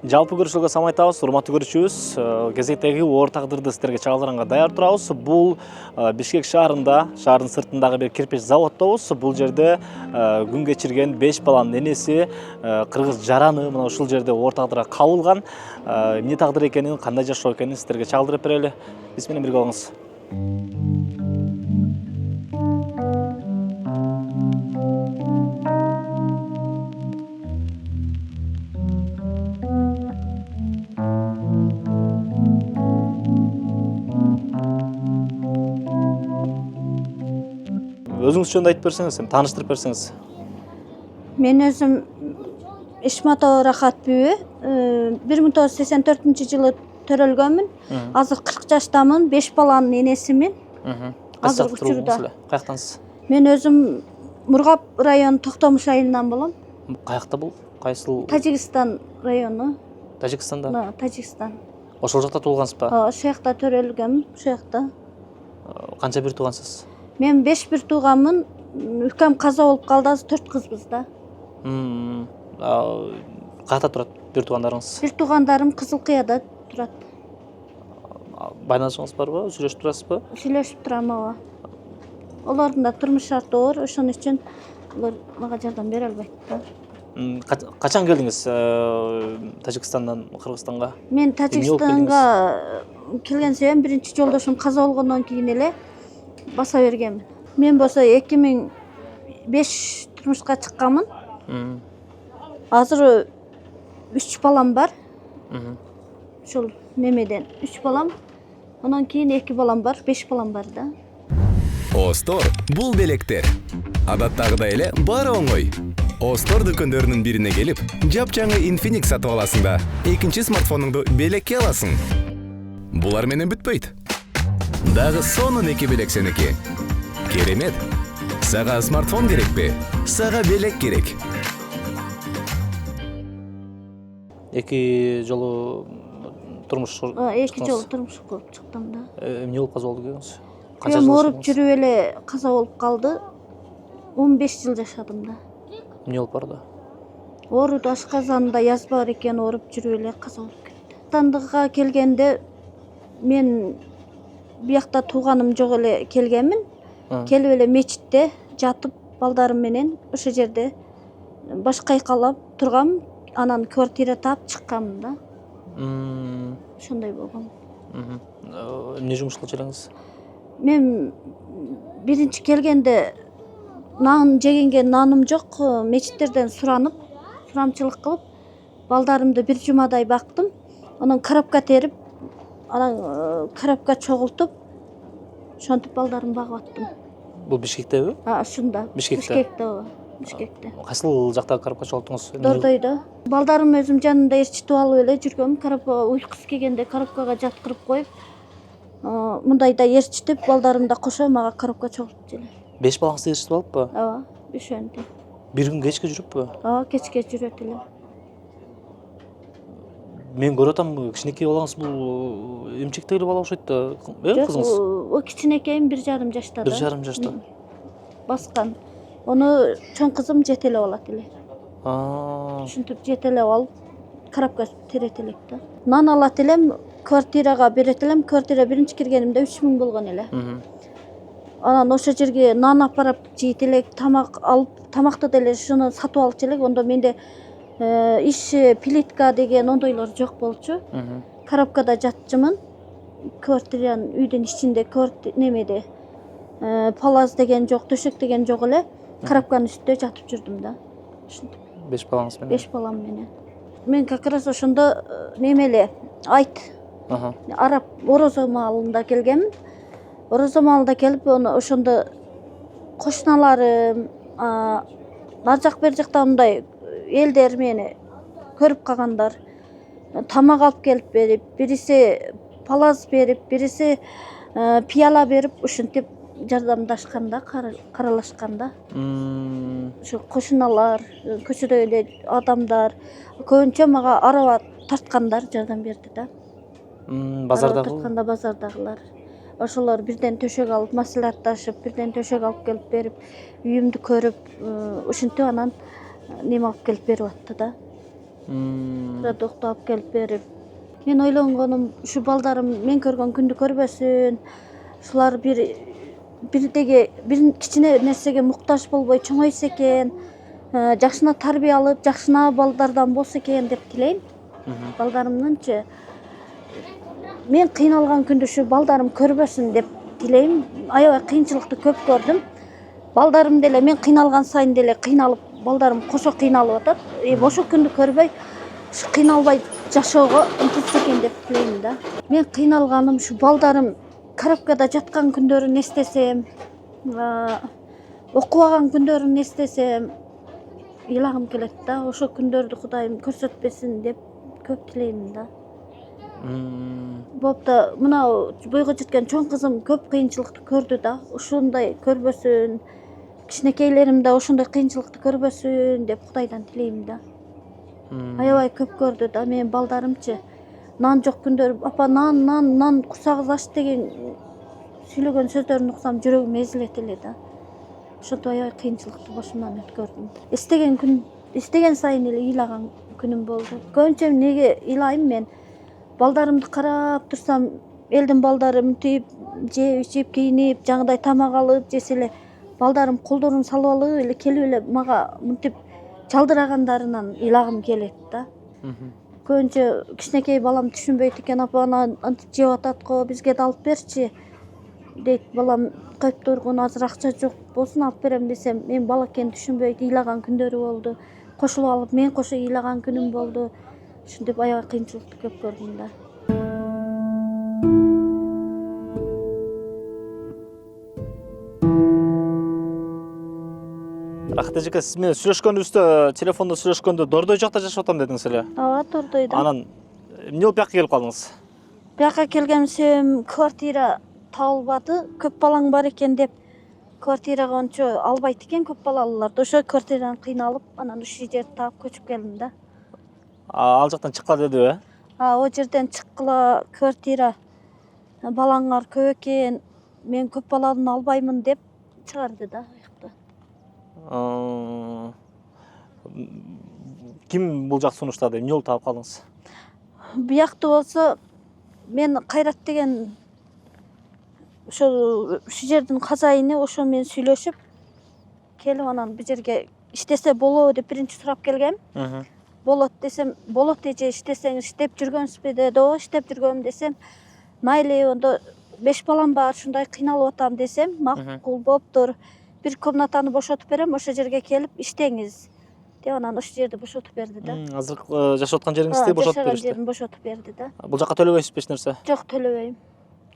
Жалпы көрүшүүгө салам айтабыз, урматтуу көрүүчүбүз. Кезектеги оор тагдырды сиздерге чагылдыранга даяр турабыз. Бул Бишкек шаардын сыртындагы бир кирпич заводдобуз. Бул жерде күн кечирген 5 баланын энеси кыргыз жараны мына ушул жерде оор тагдырга кабылган. Эмне тагдыр экенин, кандай жашоо экенин сиздерге чагылдырып берели. Биз менен бирге болуңуз. Өзүңүз жөнүндө айтып берсеңиз, тааныштырып берсеңиз. Мен өзүм Ишматова Рахат бүйү. 1984-жылы төрөлгөнмүн. Азыр 40 жаштамын, 5 баланын энесимин. Азыр учурда. Каяктансыз? Мен өзүм Мургап району Токтомуш айылынан болом. Каякта бул? Кайсыл? Тажикстан району. Тажикстанда? Тажикстан. Ошол жакта туулгансызбы? Ошол жакта төрөлгөнмүн, ошол жакта. Канча бир туугансыз? Мен 5 бир тууганмын. Үкөм каза болуп калды, азыр 4 кызбыз да. Каякта турат бир туугандарыңыз? Бир туугандарым Кызыл Кыяда турат. Байланышыңыз барбы? Сүйлөшүп турасызбы? Сүйлөшүп турам, ооба. Олордун да турмуш шарты оор, ошон үчүн алар мага жардам бере албайт да. Качан келдиңиз Тажикстандан Кыргызстанга? Мен Тажикстанга келген себебим биринчи жолдошум каза болгондон кийин эле баса бергенмин. Мен болсо 2005 турмушка чыкканмын. Азыр 3 балам бар. Ушул немеден 3 балам. Анан кийин 2 балам бар, 5 балам бар да. Остор бул белектер. Адаттагыдай эле баары оңой. Остор дүкөндөрүнүн бирине келип, жапжаңы Infinix сатып аласың да, экинчи смартфонуңду белекке аласың. Булар менен бүтпөйт. Дагы сонун 2 белек сеники. Керемет. Сага смартфон керекпи? Сага белек керек. Эки жолу турмуш Эки жолу турмуш куруп чыктым да. Эмне болуп каза болдуңуз? Мен ооруп жүрүп эле каза болуп калды. 15 жыл жашадым да. Эмне болуп барды? Ооруда ашказанында язба бар экен, ооруп жүрүп эле каза болуп кетти. Тандыга келгенде мен биякта тууганым жок эле келгенмин. Келип эле мечитте жатып балдарым менен ошол жерде баш кайкалап тургам, анан квартира таап чыкканмын да. Ошондой болгон. Эмне жумуш кылчу элеңиз? Мен биринчи келгенде нан жегенге наным жок, мечиттерден сурамчылык кылып, балдарымды бир жумадай бактым. Анан коробка терип, анан коробка чогултуп, ошентип балдарымды багып аттым. Бул Бишкектеби? Ушунда. Бишкекте, ооба. Бишкекте. Кайсыл жакта коробка чогулттуңуз? Дордойдо. Балдарым өзүм жанында ээрчитип алып эле жүргөм. Коробка уйкусу келгенде коробкага жаткырып коюп, мындайда ээрчитип, балдарым да кошо мага коробка чогултуп эле. 5 балаңызды ээрчитип алыппы? Ооба, ошентип. Бир күн кечке жүрүппү? Ооба, кечке жүрөт эле. Мен көрүп атам, кичинекей балаңыз бул эмчектеги бала окшойт да. Кызыңыз? О кичинекейим 1,5 жашта да. 1,5 жашта. Баскан. Ону чоң кызым жетелеп алат эле. Ушинтип жетелеп алып, коробка терет элек да. Нан алат элем, квартирага берет элем. Квартира биринчи киргенимде 3000 болгон эле. Анан ошол жерге нан апарып жейт элек, тамак алып, тамакты деле ушуну сатып алчу элек. Ондо менде иш плитка деген ондойлор жок болчу. Коробкада жатчымын. Квартиранын үйдүн ичинде немеде палаз деген жок, төшөк деген жок эле. Коробканын үстүндө жатып жүрдүм да. Ушинтип. 5 балаңыз менен? 5 балам менен. Мен как раз ошондо немеле айт. Араб орозо маалында келгенмин. Орозо маалында келип, ошондо кошуналарым, ар жак бер жактан мындай элдер мени көрүп калгандар. Тамак алып келип берип, бириси палаз берип, бириси пияла берип, ушинтип жардамдашканда, каралашканда. Ошо кошуналар, көчөдөгү адамдар көбүнчө мага араба тарткандар жардам берди да. Базардагы? Тартканда базардагылар. Ошолор бирден төшөк алып, маслихатташып, бирден төшөк алып келип берип, үйүмдү көрүп, ушинтип анан неме алып келип берип атты да. Продукт алып келип берип. Мен ойлонгонум ушу балдарым мен көргөн күндү көрбөсүн. Ушулар бир кичине нерсеге муктаж болбой чоңойсо экен, жакшына тарбия алып, жакшына балдардан болсо экен деп тилейм. Балдарымдынчы мен кыйналган күндү ушу балдарым көрбөсүн деп тилейм. Аябай кыйынчылыкты көп көрдүм. Балдарым деле мен кыйналган сайын деле кыйналып, балдарым кошо кыйналып атат. Ошол күндү көрбөй, кыйналбай жашоого умтулса экен деп тилейм да. Мен кыйналганым ушу балдарым коробкада жаткан күндөрүн эстесем, окубаган күндөрүн эстесем, ыйлагым келет да. Ошол күндөрдү Кудайым көрсөтпесин деп көп тилейм да. Бопта мына бойго жеткен чоң кызым көп кыйынчылыкты көрдү да. Ушундай көрбөсүн, кичинекейлерим да ошондой кыйынчылыкты көрбөсүн деп Кудайдан тилейм да. Аябай көп көрдү да менин балдарымчы. Нан жок күндөр, апа нан курсагыңыз ач деген сүйлөгөн сөздөрүн уксам жүрөгүм эзилет эле да. Ошентип аябай кыйынчылыкты башымдан өткөрдүм. Эстеген сайын эле ыйлаган күнүм болду. Көбүнчө неге ыйлайм мен? Балдарымды карап турсам, элдин балдары мынтип жеп ичип кийинип, жаңыдай тамак алып жесе эле балдарым колдорун салып алып эле келип эле мага мынтип чалдырагандарынан ыйлагым келет да. Көбүнчө кичинекей балам түшүнбөйт экен, апа аны антип жеп атат го, бизге да алып берчи дейт. Балам коюп тургун, азыр акча жок, болсун алып берем десем, мен бала экенин түшүнбөйт, ыйлаган күндөрү болду. Кошулуп алып мен кошо ыйлаган күнүм болду. Ушинтип аябай кыйынчылыкты көп көрдүм да. Рахат эжеке, сиз менен сүйлөшкөнүбүздө, телефондо сүйлөшкөндө Дордой жакта жашап атам дедиңиз эле. Ооба, Дордойдо. Анан эмне болуп бияка келип калдыңыз? Бияка келгем себебим квартира табылбады. Көп балаң бар экен деп квартирага ончо албайт экен көп балалууларды. Ошо квартирадан кыйналып, анан ушул жерди таап көчүп келдим да. Ал жактан чыккыла дедиби? О жерден чыккыла, квартира балаңар көп экен, мен көп балалууну албаймын деп чыгарды да аякта. Ким бул жакты сунуштады? Эмне болуп таап калдыңыз? Биякты болсо мен Кайрат деген ошол жердин казайыны, ошо менен сүйлөшүп келип анан бул жерге иштесе болобу деп биринчи сурап келгем. Болот десем, болот эже, иштесең иштеп жүргөнсүзбү деди. Ооба, иштеп жүргөм десем, майли, ондо 5 балам бар, ушундай кыйналып атам десем, макул болуптур. Бир комнатаны бошотуп берем, ошол жерге келип иштеңиз деп анан ошол жерди бошотуп берди да. Азыр жашап аткан жериңизди бошотуп беришти. Жашаган жерин бошотуп берди да. Бул жака төлөбөйсүзбү эч нерсе? Жок, төлөбөйм.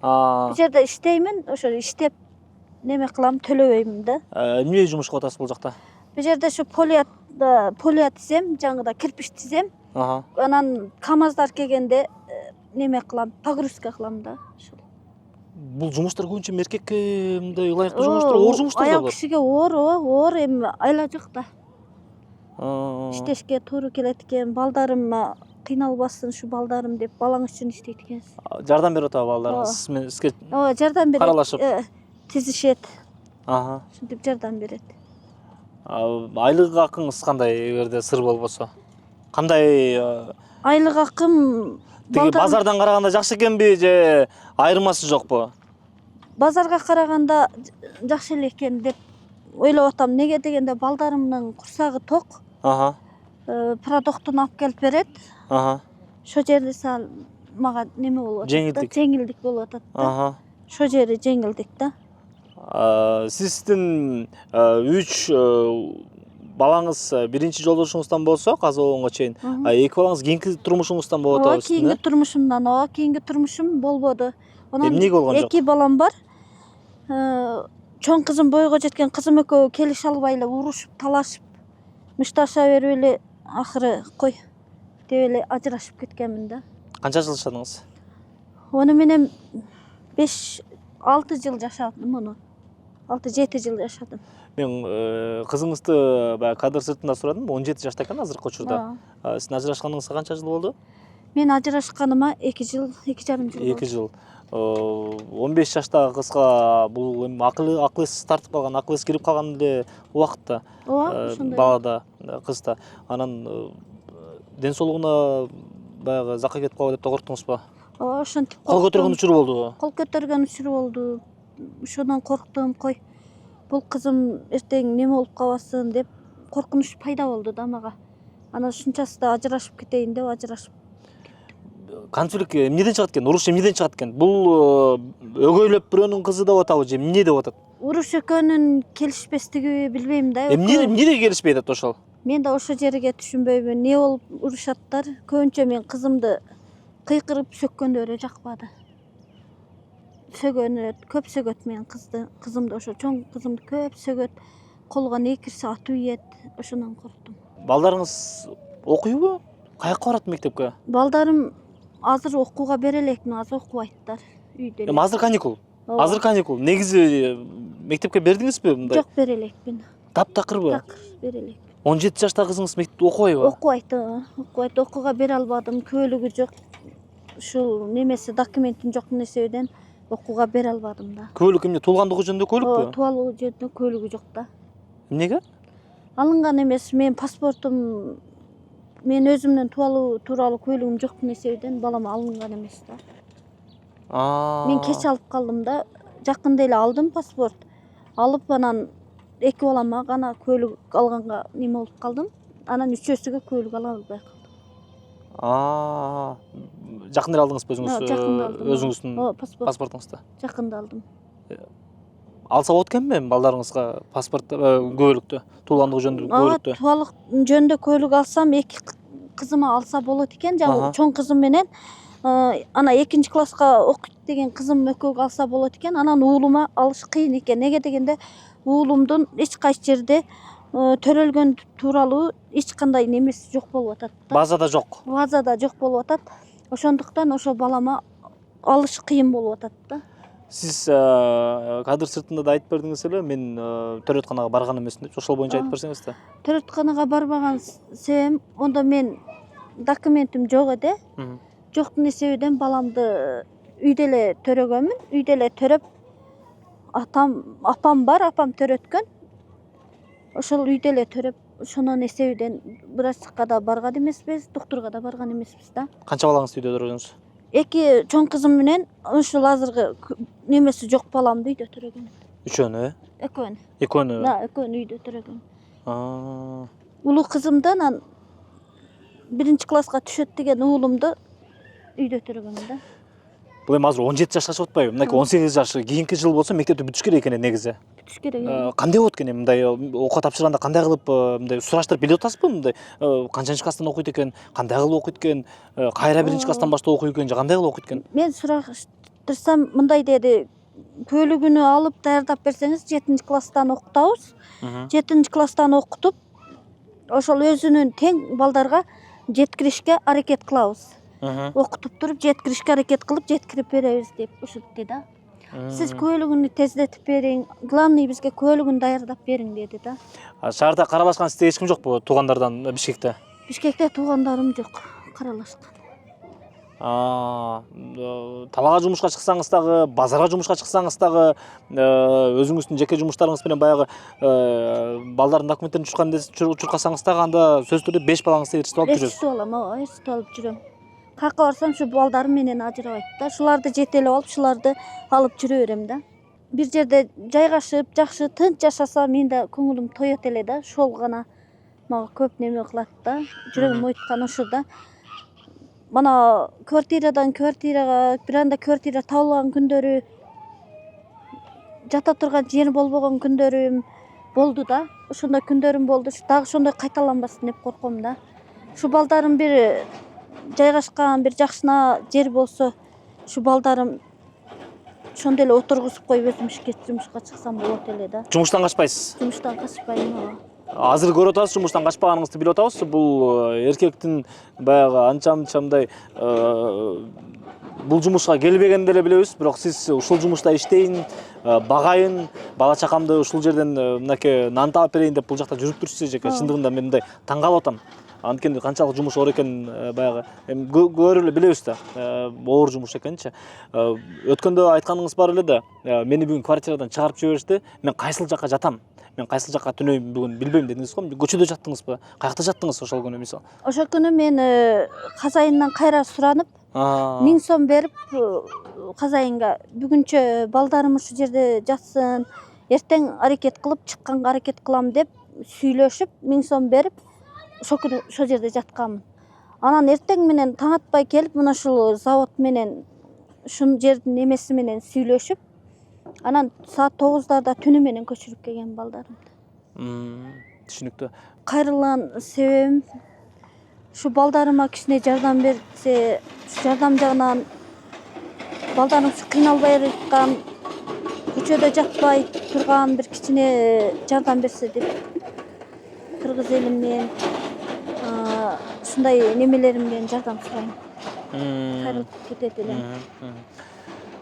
Бул жерде иштеймин, ошо иштеп неме кылам, төлөбөйм да. Эмне жумуш кылып атасыз бул жакта? Бул жерде ушу полия тизем, жаңыда кирпич тизем. Анан КамАЗдар келгенде неме кылам, погрузка кылам да. Бул жумуштар көбүнчө эркекке мындай ылайыктуу жумуштар, оор жумуштар да. Аял кишиге оор, эми айла жок да. Иштешке туура келет экен. Балдарым кыйналбасын ушу балдарым деп балаң үчүн иштейт экенсиз. Жардам берип атабы балдарыңыз сизге? Ооба, жардам берет. Каралашып. Тизишет. Ушинтип жардам берет. Айлык акыңыз кандай, эгерде сыр болбосо? Кандай? Айлык акым Тиги базардан караганда жакшы экенби же айырмасы жокпу? Базарга караганда жакшы эле экен деп ойлоп атам. Неге дегенде балдарымдын курсагы ток. Продуктун алып келип берет. Ошол жерде сал мага неме болуп атат. Жеңилдик болуп атат да. Ошол жери жеңилдик да. Сиздин 3 балаңыз биринчи жолдошуңуздан болсо, каза болгонго чейин, эки балаңыз кийинки турмушуңуздан болуп атабы? Кийинки турмушумдан, кийинки турмушум болбоду. Эмнеге болгон жок? 2 балам бар. Чоң кызым бойго жеткен кызым экөө келише албай эле урушуп, талашып, мушташа берип эле акыры кой деп эле ажырашып кеткенмин да. Канча жыл жашадыңыз? Ону менен 5-6 жыл жашадым муну. 6-7 жыл жашадым. Мен кызыңызды кадр сыртында сурадым, 17 жашта экен азыркы учурда. Сиздин ажырашканыңызга канча жыл болду? Мен ажырашканыма 2 жыл, 2,5 жыл. 2 жыл. 15 жаштагы кызга бул эми акыл эс тартып калган, акыл эс кирип калган эле убакытта. Ооба, ошондой. Балада, кызда. Анан ден соолугуна баягы закка кетип калбайбы деп да корктуңузбу? Ошентип Кол көтөргөн учуру болдубу? Кол көтөргөн учуру болду. Ошондон корктум, кой. Бул кызым эртең неме болуп калбасын деп коркунуч пайда болду да мага. Анан ушунчасы да ажырашып кетейин деп ажырашып. Конфликт эмнеден чыгат экен? Уруш эмнеден чыгат экен? Бул өгөйлөп бирөөнүн кызы деп атабы же эмне деп атат? Уруш экөөнүн келишпестиги билбейм да. Эмне келишпей атат ошол? Мен да ошо жерге түшүнбөймүн. Не болуп урушаттар? Көбүнчө мен кызымды кыйкырып сөккөндөрү жакпады. Көп сөгөт менин кызымды ошо чоң кызымды көп сөгөт. Колго не кирсе атып ийет. Ошондон корктум. Балдарыңыз окуйбу? Каяка барат мектепке? Балдарым азыр окууга бере элекмин, азыр окубайттар үйдө. Эми азыр каникул. Азыр каникул. Негизи мектепке бердиңизби мындай? Жок, бере элекмин. Таптакырбы? Такыр бере элек. 17 жаштагы кызыңыз мектепте окубайбы? Окубайт, окууга бере албадым. Көйлүгү жок. Ушул немеси документин жокмун эсебинен окууга бере албадым да. Көйлүк эмне, туулгандыгы жөнүндө көйлүкпү? Туалуу жөнүндө көйлүгү жок да. Эмнеге? Алынган эмес, мен паспортум, мен өзүмдүн туалуу тууралуу көйлүгүм жокмун эсебинен балама алынган эмес да. Мен кеч алып калдым да. Жакында эле алдым паспорт. Алып анан эки балама гана көйлүк алганга неме болуп калдым. Анан үчөөсүгө көйлүк ала албай калдым. Жакында эле алдыңызбы өзүңүз? Өзүңүздүн паспортуңузду? Жакында алдым. Алса болот экенби балдарыңызга паспорт, көйлүктү, туулгандыгы жөнүндө көйлүктү? Туалык жөнүндө көйлүк алсам, эки кызыма алса болот экен. Жаңы чоң кызым менен ана 2-класска окуйт деген кызым экөөгө алса болот экен. Анан уулума алыш кыйын экен. Неге дегенде уулумдун эч кайсы жерде төрөлгөн тууралуу эч кандай немеси жок болуп атат да. Базада жок. Базада жок болуп атат. Ошондуктан ошо балама алыш кыйын болуп атат да. Сиз кадр сыртында да айтып бердиңиз эле, мен төрөтканага барган эмесмин деп. Ошол боюнча айтып берсеңиз да. Төрөтканага барбаган себебим, ондо мен документим жок эди. Жоктун эсебинен баламды үйдө эле төрөгөнмүн. Үйдө эле төрөп, апам бар, апам төрөткөн. Ошол үйдө эле төрөп, ошонун эсебинен врачка да барган эмеспиз, доктурга да барган эмеспиз да. Канча балаңызды үйдө төрөдүңүз? 2 чоң кызым менен ушул азыркы немеси жок баламды үйдө төрөгөн. Үчөөнү, Экөөнү. Экөөнү? Да, экөөнү үйдө төрөгөн. Улуу кызымдан 1-класска түшөт деген уулумду үйдө төрөгөн да. Бул эми азыр 17 жашка чыгып атпайбы? Мынакей 18 жаш кийинки жыл болсо мектепти бүтүш керек экен негизи. Бүтүш керек. Кандай болот экен мындай окууга тапшырганда, кандай кылып мындай сураштырып билип атасызбы мындай канчанчы класстан окуйт экен, кандай кылып окуйт экен, кайра 1-класстан баштап окуйт экен же кандай кылып окуйт экен? Мен сураштырсам мындай деди. Көйлүгүнү алып даярдап берсеңиз 7-класстан окутабыз. 7-класстан окутуп, ошол өзүнүн тең балдарга жеткиришке аракет кылабыз. Окутуп туруп жеткиришке аракет кылып жеткирип беребиз деп ушинтти да. Сиз көйлүгүнү тездетип бериң, главный бизге көйлүгүн даярдап бериң деди да. Шаарда каралашкан сизде эч ким жокпу туугандардан Бишкекте? Бишкекте туугандарым жок, каралашкан. Талаага жумушка чыксаңыз дагы, базарга жумушка чыксаңыз дагы, өзүңүздүн жеке жумуштарыңыз менен баягы балдардын документтерин чуркасаңыз дагы, анда сөзсүз түрдө 5 балаңызды ээрчитип алып жүрөсүз. Ээрчитип алам, ээрчитип алып жүрөм. Какка барсам ушу балдарым менен ажырабайт да. Шуларды жетелеп алып, шуларды алып жүрө берем да. Бир жерде жайгашып, жакшы, тынч жашаса, мен да көңүлүм тоет эле да. Ошол гана мага көп неме кылат да. Жүрөгүм ойткан ошо да. Мана квартирадан квартирага, бир анда квартира табылган күндөрү, жата турган жер болбогон күндөрүм болду да. Ошондой күндөрүм болду. Дагы ошондой кайталанбасын деп корком да. Ушу балдарым бир жайгашкан, бир жакшына жер болсо, ушу балдарым ошондой эле отургузуп коюп өзүм жумушка чыксам болот эле да. Жумуштан качпайсыз? Жумуштан качпайм. Азыр көрүп атабыз, жумуштан качпаганыңызды билип атабыз. Бул эркектин баягы анча мындай бул жумушка келбегенин деле билебиз, бирок сиз ушул жумушта иштейин, багайын, бала чакамды ушул жерден мынакей нан таап берейин деп бул жакта жүрүп турсуз эже. Чындыгында мен мындай таң калып атам. Анткени канчалык жумуш оор экенин баягы эми көрүп эле билебиз да. Оор жумуш экенчи. Өткөндө айтканыңыз бар эле да. Мени бүгүн квартирадан чыгарып жиберишти. Мен кайсыл жакка жатам? мен кайсыл жакка түнөйм бүгүн билбейм дедиңиз го. Көчөдө жаттыңызбы? Каякта жаттыңыз ошол күнү мисалы? Ошол күнү мен казайындан кайра суранып 1000 сом берип казайынга бүгүнчө балдарым ушул жерде жатсын, эртең аракет кылып чыкканга аракет кылам деп сүйлөшүп 1000 сом берип ошол күнү ошол жерде жатканмын. Анан эртең менен таң атпай келип мына ушул завод менен ушул жердин эмеси менен сүйлөшүп, анан саат 9-дарда түнү менен көчүрүп келген балдарымды. Түшүнүктүү. Кайрылган себебим ушу балдарыма кичине жардам берсе, жардам жагынан балдарым кыйналбай аткан, көчөдө жатпай турган бир кичине жардам берсе деп кыргыз элимден ушундай немелеримден жардам сурайм. Кайрылып кетет элем.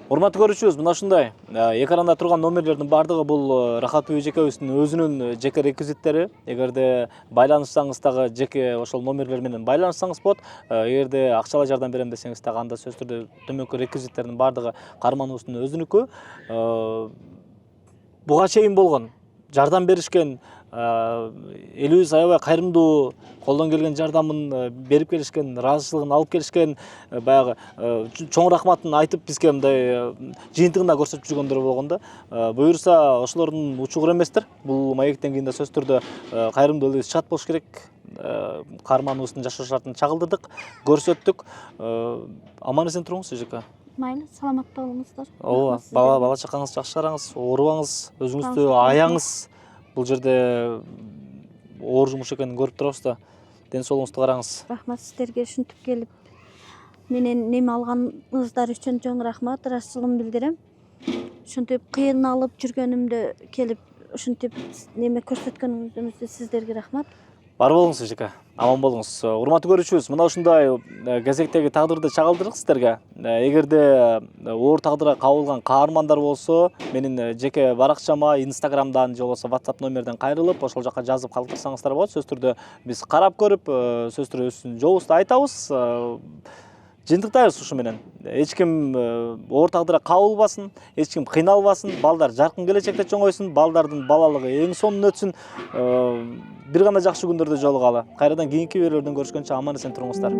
Урматтуу көрүүчүбүз, мына ушундай экранда турган номерлердин баардыгы бул Рахат эжекебиздин өзүнүн жеке реквизиттери. Эгерде байланышсаңыз дагы жеке ошол номерлер менен байланышсаңыз болот. Эгерде акчалай жардам берем десеңиз дагы анда сөзсүз түрдө төмөнкү реквизиттердин баардыгы каарманыбыздын өзүнүкү. Буга чейин болгон жардам беришкен элибиз аябай кайрымдуу, колдон келген жардамын берип келишкен, ыраазычылыгын алып келишкен, баягы чоң рахматын айтып бизге мындай жыйынтыгында көрсөтүп жүргөндөр болгон да. Буюрса ошолордун учугур эместир. Бул маектен кийин да сөзсүз түрдө кайрымдуу элибиз чат болуш керек. Каарманыбыздын жашоо шартын чагылдырдык, көрсөттүк. Аман эсен туруңуз эжеке. Майлы, саламатта болуңуздар. Ооба, бала чакаңыз жакшы караңыз, оорубаңыз, өзүңүздү аяңыз. Бул жерде оор жумуш экенин көрүп турабыз да. Ден соолугуңузду караңыз. Рахмат сиздерге ушинтип келип менен неме алганыңыздар үчүн чоң рахмат, ыраазычылыгымды билдирем. Ушинтип кыйналып жүргөнүмдө келип ушинтип неме көрсөткөнүңүздө сиздерге рахмат. Бар болуңуз эжеке, аман болуңуз. Урматтуу көрүүчүбүз, мына ушундай кезектеги тагдырды чагылдырдык сиздерге. Эгерде оор тагдырга кабылган каармандар болсо, менин жеке баракчама, Instagramдан же болбосо WhatsApp номерден кайрылып, ошол жака жазып калтырсаңыздар болот. Сөзсүз түрдө биз карап көрүп, сөзсүз түрдө өзүбүздүн жообузду айтабыз. Жыйынтыктайбыз ушу менен. Эч ким оор тагдырга кабылбасын, эч ким кыйналбасын, балдар жаркын келечекте чоңойсун, балдардын балалыгы эң сонун өтсүн. Бир гана жакшы күндөрдө жолугалы. Кайрадан кийинки берүүлөрдөн көрүшкөнчө аман эсен туруңуздар.